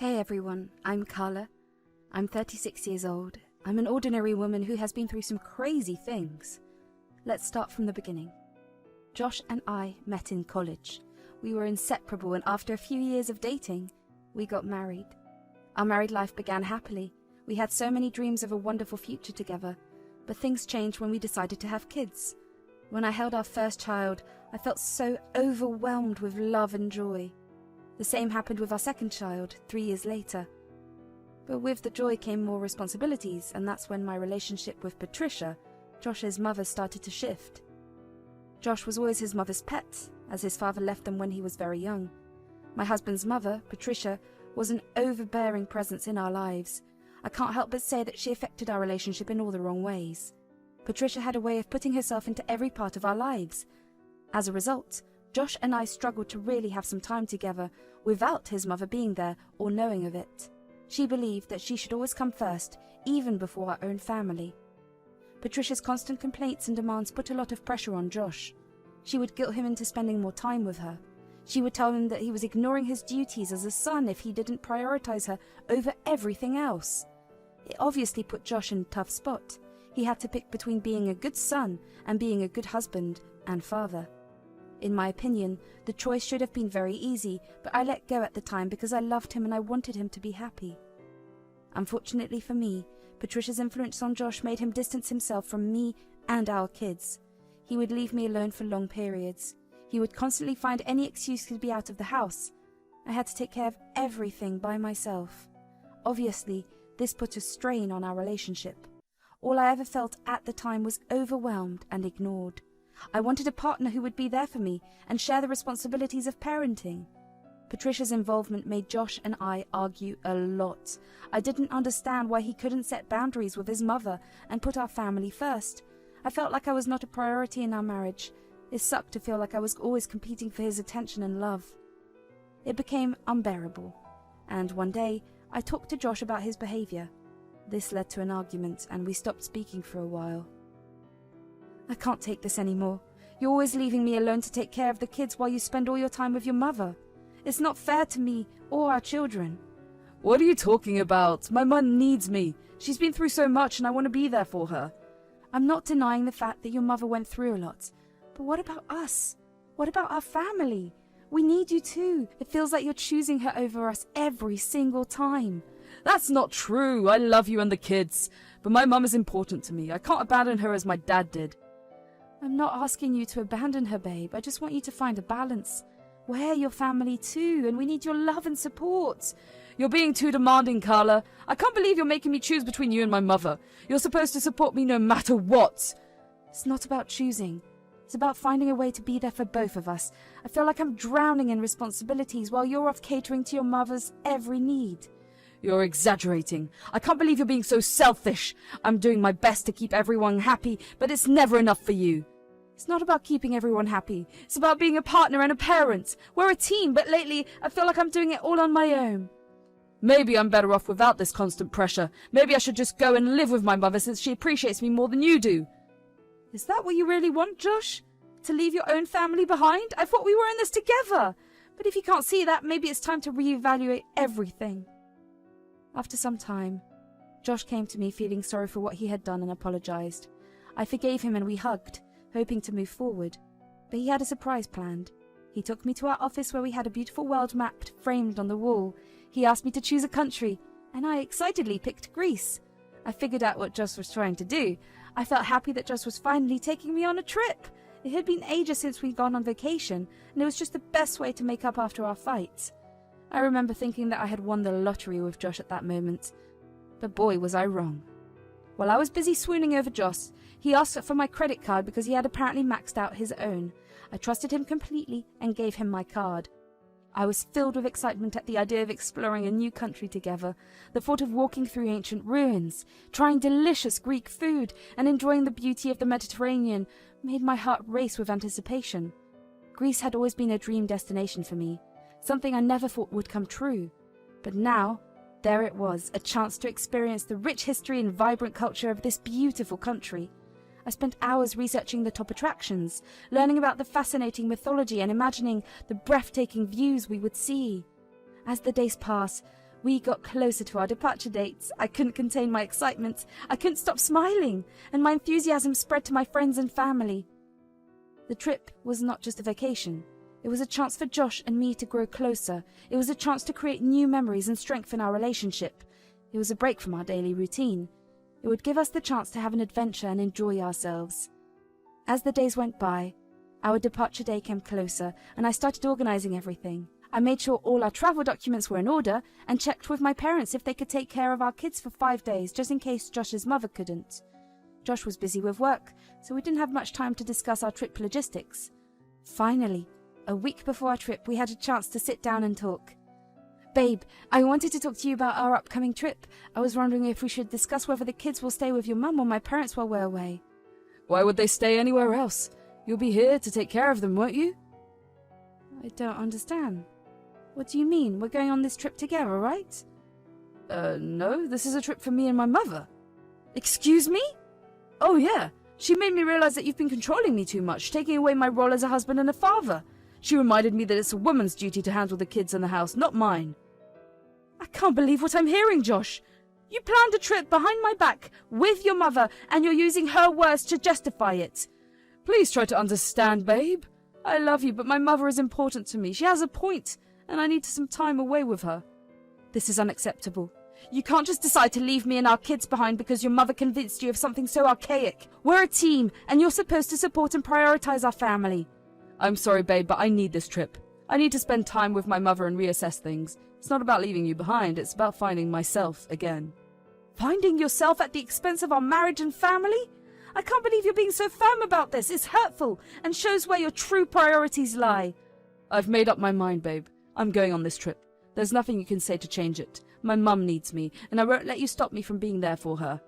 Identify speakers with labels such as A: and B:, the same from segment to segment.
A: Hey everyone, I'm Carla. I'm 36 years old. I'm an ordinary woman who has been through some crazy things. Let's start from the beginning. Josh and I met in college. We were inseparable, and after a few years of dating, we got married. Our married life began happily. We had so many dreams of a wonderful future together, but things changed when we decided to have kids. When I held our first child, I felt so overwhelmed with love and joy. The same happened with our second child, 3 years later. But with the joy came more responsibilities, and that's when my relationship with Patricia, Josh's mother, started to shift. Josh was always his mother's pet, as his father left them when he was very young. My husband's mother, Patricia, was an overbearing presence in our lives. I can't help but say that she affected our relationship in all the wrong ways. Patricia had a way of putting herself into every part of our lives. As a result, Josh and I struggled to really have some time together without his mother being there or knowing of it. She believed that she should always come first, even before our own family. Patricia's constant complaints and demands put a lot of pressure on Josh. She would guilt him into spending more time with her. She would tell him that he was ignoring his duties as a son if he didn't prioritize her over everything else. It obviously put Josh in a tough spot. He had to pick between being a good son and being a good husband and father. In my opinion, the choice should have been very easy, but I let go at the time because I loved him and I wanted him to be happy. Unfortunately for me, Patricia's influence on Josh made him distance himself from me and our kids. He would leave me alone for long periods. He would constantly find any excuse to be out of the house. I had to take care of everything by myself. Obviously, this put a strain on our relationship. All I ever felt at the time was overwhelmed and ignored. I wanted a partner who would be there for me and share the responsibilities of parenting. Patricia's involvement made Josh and I argue a lot. I didn't understand why he couldn't set boundaries with his mother and put our family first. I felt like I was not a priority in our marriage. It sucked to feel like I was always competing for his attention and love. It became unbearable, and one day I talked to Josh about his behavior. This led to an argument, and we stopped speaking for a while. I can't take this anymore. You're always leaving me alone to take care of the kids while you spend all your time with your mother. It's not fair to me or our children.
B: What are you talking about? My mum needs me. She's been through so much and I want to be there for her.
A: I'm not denying the fact that your mother went through a lot. But what about us? What about our family? We need you too. It feels like you're choosing her over us every single time.
B: That's not true. I love you and the kids. But my mum is important to me. I can't abandon her as my dad did.
A: I'm not asking you to abandon her, babe. I just want you to find a balance. We're your family too, and we need your love and support.
B: You're being too demanding, Carla. I can't believe you're making me choose between you and my mother. You're supposed to support me no matter what.
A: It's not about choosing. It's about finding a way to be there for both of us. I feel like I'm drowning in responsibilities while you're off catering to your mother's every need.
B: You're exaggerating. I can't believe you're being so selfish. I'm doing my best to keep everyone happy, but it's never enough for you.
A: It's not about keeping everyone happy. It's about being a partner and a parent. We're a team, but lately I feel like I'm doing it all on my own.
B: Maybe I'm better off without this constant pressure. Maybe I should just go and live with my mother since she appreciates me more than you do.
A: Is that what you really want, Josh? To leave your own family behind? I thought we were in this together. But if you can't see that, maybe it's time to reevaluate everything. After some time, Josh came to me feeling sorry for what he had done and apologized. I forgave him and we hugged, hoping to move forward. But he had a surprise planned. He took me to our office where we had a beautiful world map framed on the wall. He asked me to choose a country, and I excitedly picked Greece. I figured out what Josh was trying to do. I felt happy that Josh was finally taking me on a trip. It had been ages since we'd gone on vacation, and it was just the best way to make up after our fights. I remember thinking that I had won the lottery with Josh at that moment. But boy, was I wrong. While I was busy swooning over Josh, he asked for my credit card because he had apparently maxed out his own. I trusted him completely and gave him my card. I was filled with excitement at the idea of exploring a new country together. The thought of walking through ancient ruins, trying delicious Greek food, and enjoying the beauty of the Mediterranean made my heart race with anticipation. Greece had always been a dream destination for me, something I never thought would come true. But now, there it was, a chance to experience the rich history and vibrant culture of this beautiful country. I spent hours researching the top attractions, learning about the fascinating mythology and imagining the breathtaking views we would see. As the days passed, We got closer to our departure dates. I couldn't contain my excitement. I couldn't stop smiling, and my enthusiasm spread to my friends and family. The trip was not just a vacation. It was a chance for Josh and me to grow closer. It was a chance to create new memories and strengthen our relationship. It was a break from our daily routine. It would give us the chance to have an adventure and enjoy ourselves. As the days went by, our departure day came closer, and I started organizing everything. I made sure all our travel documents were in order and checked with my parents if they could take care of our kids for 5 days, just in case Josh's mother couldn't. Josh was busy with work, so we didn't have much time to discuss our trip logistics. Finally, a week before our trip, we had a chance to sit down and talk. Babe, I wanted to talk to you about our upcoming trip. I was wondering if we should discuss whether the kids will stay with your mum or my parents while we're away.
B: Why would they stay anywhere else? You'll be here to take care of them, won't you?
A: I don't understand. What do you mean? We're going on this trip together, right?
B: No, this is a trip for me and my mother.
A: Excuse me?
B: Oh yeah, she made me realize that you've been controlling me too much, taking away my role as a husband and a father. She reminded me that it's a woman's duty to handle the kids in the house, not mine.
A: I can't believe what I'm hearing, Josh. You planned a trip behind my back with your mother, and you're using her words to justify it.
B: Please try to understand, babe. I love you, but my mother is important to me. She has a point, and I need some time away with her.
A: This is unacceptable. You can't just decide to leave me and our kids behind because your mother convinced you of something so archaic. We're a team, and you're supposed to support and prioritize our family.
B: I'm sorry, babe, but I need this trip. I need to spend time with my mother and reassess things. It's not about leaving you behind, it's about finding myself again.
A: Finding yourself at the expense of our marriage and family? I can't believe you're being so firm about this. It's hurtful and shows where your true priorities lie.
B: I've made up my mind, babe. I'm going on this trip. There's nothing you can say to change it. My mum needs me, and I won't let you stop me from being there for her.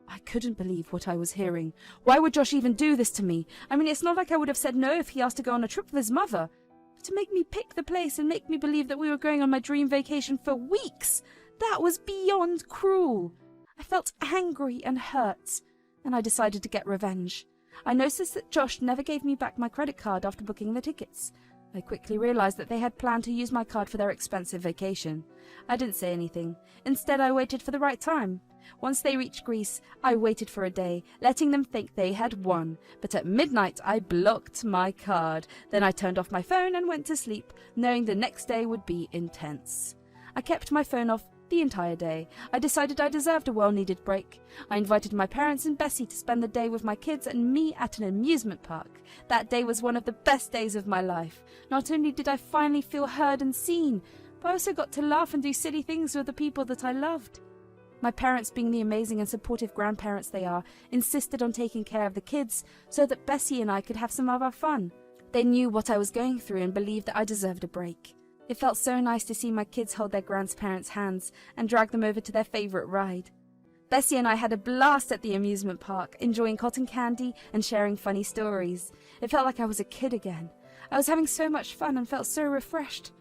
A: I couldn't believe what I was hearing. Why would Josh even do this to me? I mean, it's not like I would have said no if he asked to go on a trip with his mother. But to make me pick the place and make me believe that we were going on my dream vacation for weeks, that was beyond cruel. I felt angry and hurt, and I decided to get revenge. I noticed that Josh never gave me back my credit card after booking the tickets. I quickly realized that they had planned to use my card for their expensive vacation. I didn't say anything. Instead, I waited for the right time. Once they reached Greece, I waited for a day, letting them think they had won. But at midnight, I blocked my card. Then I turned off my phone and went to sleep, knowing the next day would be intense. I kept my phone off the entire day. I decided I deserved a well-needed break. I invited my parents and Bessie to spend the day with my kids and me at an amusement park. That day was one of the best days of my life. Not only did I finally feel heard and seen, but I also got to laugh and do silly things with the people that I loved. My parents, being the amazing and supportive grandparents they are, insisted on taking care of the kids so that Bessie and I could have some of our fun. They knew what I was going through and believed that I deserved a break. It felt so nice to see my kids hold their grandparents' hands and drag them over to their favourite ride. Bessie and I had a blast at the amusement park, enjoying cotton candy and sharing funny stories. It felt like I was a kid again. I was having so much fun and felt so refreshed.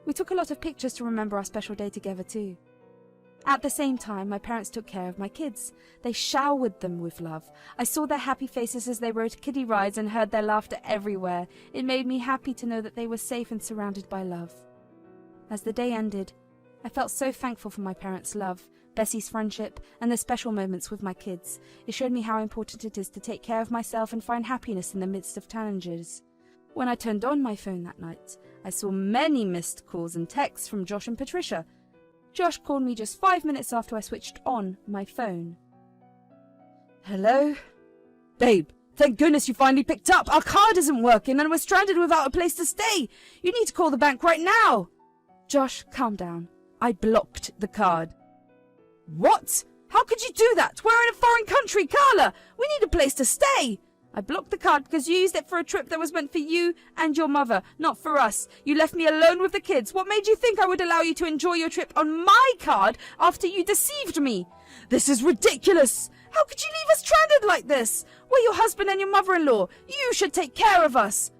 A: We took a lot of pictures to remember our special day together too. At the same time, my parents took care of my kids. They showered them with love. I saw their happy faces as they rode kiddie rides and heard their laughter everywhere. It made me happy to know that they were safe and surrounded by love. As the day ended, I felt so thankful for my parents' love, Bessie's friendship, and the special moments with my kids. It showed me how important it is to take care of myself and find happiness in the midst of challenges. When I turned on my phone that night, I saw many missed calls and texts from Josh and Patricia. Josh called me just 5 minutes after I switched on my phone.
B: Hello? Babe, thank goodness you finally picked up. Our card isn't working and we're stranded without a place to stay. You need to call the bank right now.
A: Josh, calm down. I blocked the card.
B: What? How could you do that? We're in a foreign country, Carla. We need a place to stay.
A: I blocked the card because you used it for a trip that was meant for you and your mother, not for us. You left me alone with the kids. What made you think I would allow you to enjoy your trip on my card after you deceived me?
B: This is ridiculous.
A: How could you leave us stranded like this? We're your husband and your mother-in-law. You should take care of us.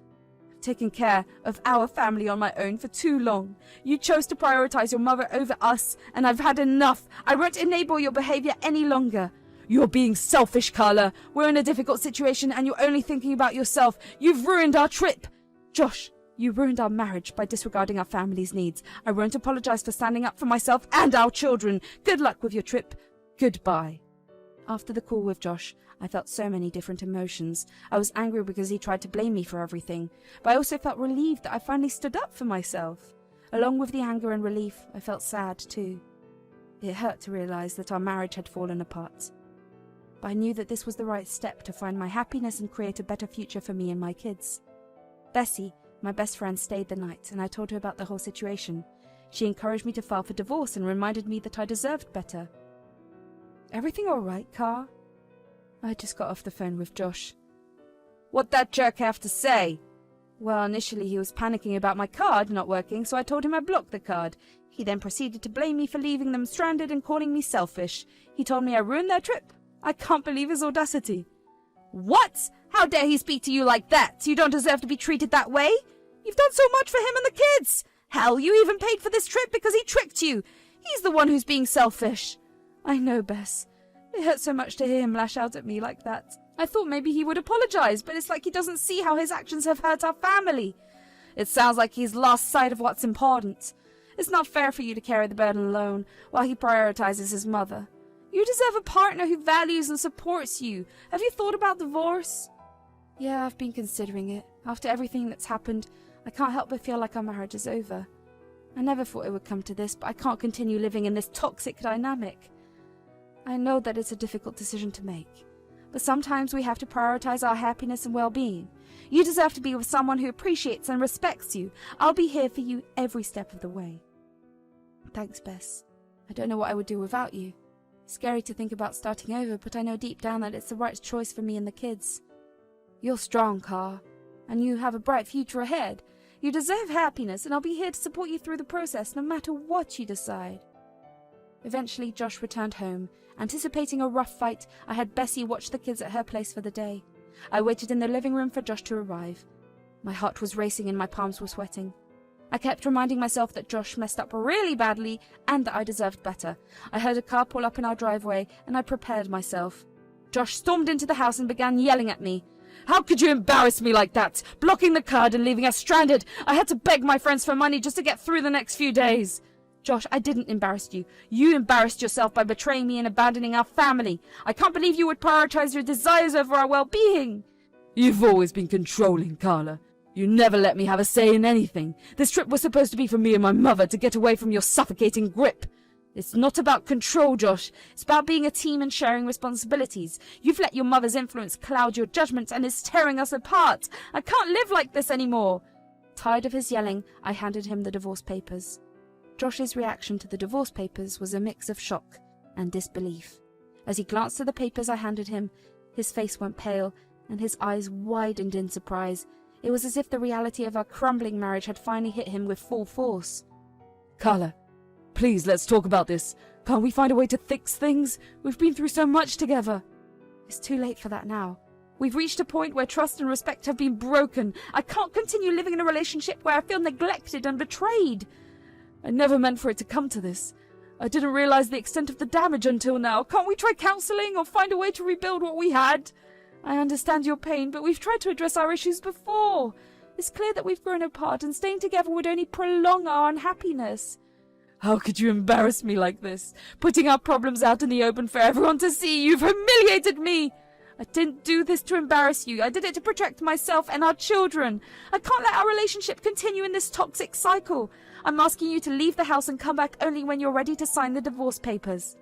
A: I've taken care of our family on my own for too long. You chose to prioritize your mother over us, and I've had enough. I won't enable your behavior any longer.
B: You're being selfish, Carla. We're in a difficult situation and you're only thinking about yourself. You've ruined our trip.
A: Josh,
B: You ruined our marriage by disregarding our family's needs. I won't apologize for standing up for myself and our children. Good luck with your trip. Goodbye. After the call with Josh, I felt so many different emotions. I was angry because he tried to blame me for everything, but I also felt relieved that I finally stood up for myself. Along with the anger and relief, I felt sad too. It hurt to realize that our marriage had fallen apart. But I knew that this was the right step to find my happiness and create a better future for me and my kids. Bessie, my best friend, stayed the night, and I told her about the whole situation. She encouraged me to file for divorce and reminded me that I deserved better. Everything all right, Car? I just got off the phone with Josh. What'd that jerk have to say? Well, initially he was panicking about my card not working, so I told him I blocked the card. He then proceeded to blame me for leaving them stranded and calling me selfish. He told me I ruined their trip. I can't believe his audacity. What? How dare he speak to you like that? You don't deserve to be treated that way. You've done so much for him and the kids. Hell, you even paid for this trip because he tricked you. He's the one who's being selfish. I know, Bess. It hurt so much to hear him lash out at me like that. I thought maybe he would apologize, but it's like he doesn't see how his actions have hurt our family. It sounds like he's lost sight of what's important. It's not fair for you to carry the burden alone while he prioritizes his mother. You deserve a partner who values and supports you. Have you thought about divorce? Yeah, I've been considering it. After everything that's happened, I can't help but feel like our marriage is over. I never thought it would come to this, but I can't continue living in this toxic dynamic. I know that it's a difficult decision to make, but sometimes we have to prioritize our happiness and well-being. You deserve to be with someone who appreciates and respects you. I'll be here for you every step of the way. Thanks, Bess. I don't know what I would do without you. Scary to think about starting over, but I know deep down that it's the right choice for me and the kids. You're strong, Car, and you have a bright future ahead. You deserve happiness, and I'll be here to support you through the process, no matter what you decide. Eventually, Josh returned home. Anticipating a rough fight, I had Bessie watch the kids at her place for the day. I waited in the living room for Josh to arrive. My heart was racing and my palms were sweating. I kept reminding myself that Josh messed up really badly and that I deserved better. I heard a car pull up in our driveway, and I prepared myself. Josh stormed into the house and began yelling at me. How could you embarrass me like that? Blocking the card and leaving us stranded. I had to beg my friends for money just to get through the next few days. Josh, I didn't embarrass you. You embarrassed yourself by betraying me and abandoning our family. I can't believe you would prioritize your desires over our well-being. You've always been controlling, Carla. You never let me have a say in anything. This trip was supposed to be for me and my mother, to get away from your suffocating grip. It's not about control, Josh. It's about being a team and sharing responsibilities. You've let your mother's influence cloud your judgment and is tearing us apart. I can't live like this anymore. Tired of his yelling, I handed him the divorce papers. Josh's reaction to the divorce papers was a mix of shock and disbelief. As he glanced at the papers I handed him, his face went pale and his eyes widened in surprise. It was as if the reality of our crumbling marriage had finally hit him with full force. Carla, please, let's talk about this. Can't we find a way to fix things? We've been through so much together. It's too late for that now. We've reached a point where trust and respect have been broken. I can't continue living in a relationship where I feel neglected and betrayed. I never meant for it to come to this. I didn't realize the extent of the damage until now. Can't we try counseling or find a way to rebuild what we had? I understand your pain, but we've tried to address our issues before. It's clear that we've grown apart, and staying together would only prolong our unhappiness. How could you embarrass me like this? Putting our problems out in the open for everyone to see. You've humiliated me. I didn't do this to embarrass you. I did it to protect myself and our children. I can't let our relationship continue in this toxic cycle. I'm asking you to leave the house and come back only when you're ready to sign the divorce papers.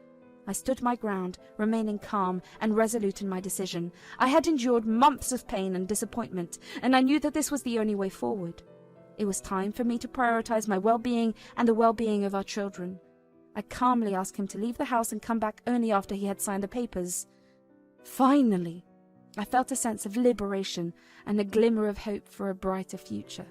B: I stood my ground, remaining calm and resolute in my decision. I had endured months of pain and disappointment, and I knew that this was the only way forward. It was time for me to prioritize my well-being and the well-being of our children. I calmly asked him to leave the house and come back only after he had signed the papers. Finally, I felt a sense of liberation and a glimmer of hope for a brighter future.